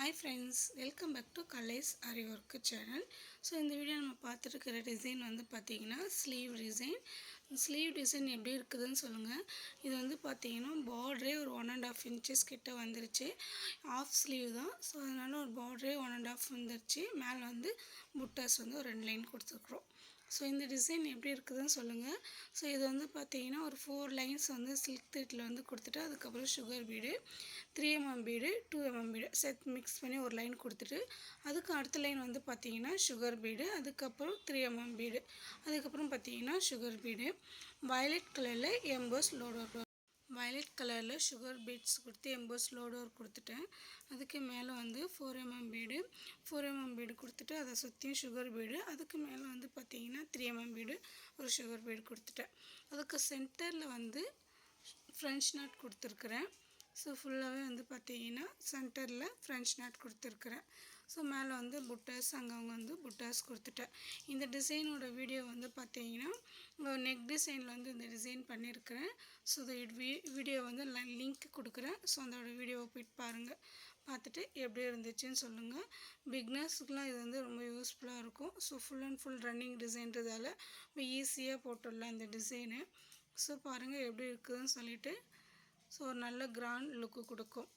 Hi friends, welcome back to KALAI'S Aari work channel. So in the video நம்ம பார்த்துட்டு design வந்து பாத்தீங்கன்னா sleeve design. Sleeve design எப்படி இருக்குதுன்னு சொல்லுங்க. இது வந்து பாத்தீங்கன்னா border ஒரு 1.5 inches கிட்ட வந்துருச்சு. Half sleeve தான். So அதனால ஒரு border 1.5 வந்துருச்சு. மேல வந்து புட்டாஸ் வந்து ஒரு 2 லைன் கொடுத்திருக்கோம். So இந்த டிசைன் எப்படி இருக்குதுன்னு சொல்லுங்க. So இது வந்து பாத்தீங்கன்னா ஒரு 4 லைன்ஸ் வந்து silk threadல வந்து கொடுத்துட்டு அதுக்கு அப்புறம் sugar bead 3 mm bead 2 mm bead set mix பண்ணி ஒரு லைன் கொடுத்துட்டு அதுக்கு அடுத்த லைன் வந்து பாத்தீங்கன்னா sugar bead அதுக்கு அப்புறம் 3 mm bead அதுக்கு அப்புறம் பாத்தீங்கன்னா sugar bead violet கலர்ல emboss load violet கலர்ல sugar beads கொடுத்து emboss load கொடுத்துட்டேன் அதுக்கு மேல வந்து 4 mm bead 4 mm bead கொடுத்துட்டு அத சுத்தி sugar bead அதுக்கு மேல வந்து பாத்தீங்கன்னா 3 mm bead ஒரு sugar bead கொடுத்துட்டேன் அதுக்கு சென்டர்ல வந்து French knot கொடுத்திருக்கேன் So ஃபுல்லாவே வந்து பாத்தீங்கன்னா சென்டர்ல French knot கொடுத்திருக்கேன் So மேல வந்து புட்டாஸ் அங்கங்க வந்து புட்டாஸ் கொடுத்துட்டேன் இந்த டிசைனோட வீடியோ வந்து பாத்தீங்கன்னா neck டிசைன்ல வந்து இந்த டிசைன் பண்ணிருக்கேன் So வீடியோ வந்து லிங்க் கொடுக்கிறேன் So அதோட வீடியோவை போய் பாருங்க பார்த்துட்டு எப்படி இருந்துச்சுன்னு சொல்லுங்க பிகினர்ஸ்க்குலாம் இது வந்து ரொம்ப யூஸ்ஃபுல்லா இருக்கும் So full and full running டிசைன்றதால ஈஸியா போட்டுடலாம் இந்த டிசைனை So பாருங்க எப்படி இருக்குன்னு சொல்லிட்டு So நல்ல grand look கொடுக்கும்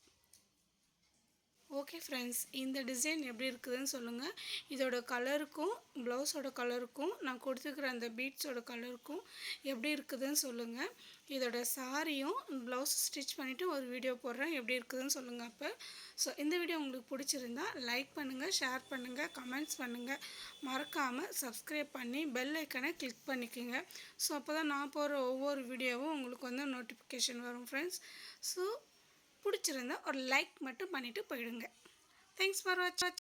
Okay friends இந்த டிசைன் எப்படி இருக்குதுன்னு சொல்லுங்க இதோட கலருக்கும் ப்ளவுஸோட கலருக்கும் நான் கொடுத்துக்கிற அந்த பீட்ஸோட கலருக்கும் எப்படி இருக்குதுன்னு சொல்லுங்க இதோட சாரியும் ப்ளவுஸ் ஸ்டிட்ச் பண்ணிட்டு ஒரு வீடியோ போடுறேன் எப்படி இருக்குதுன்னு சொல்லுங்க அப்ப சோ இந்த வீடியோ உங்களுக்கு பிடிச்சிருந்தா லைக் பண்ணுங்க ஷேர் பண்ணுங்க கமெண்ட்ஸ் பண்ணுங்க மறக்காம Subscribe பண்ணி பெல் ஐகானை கிளிக் பண்ணிக்கங்க சோ அப்பதான் நான் போற ஒவ்வொரு வீடியோவும் உங்களுக்கு வந்து நோட்டிஃபிகேஷன் வரும் फ्रेंड्स சோ பிடிச்சிருந்தா ஒரு லைக் மட்டும் பண்ணிட்டு போய்டுங்க Thanks for watching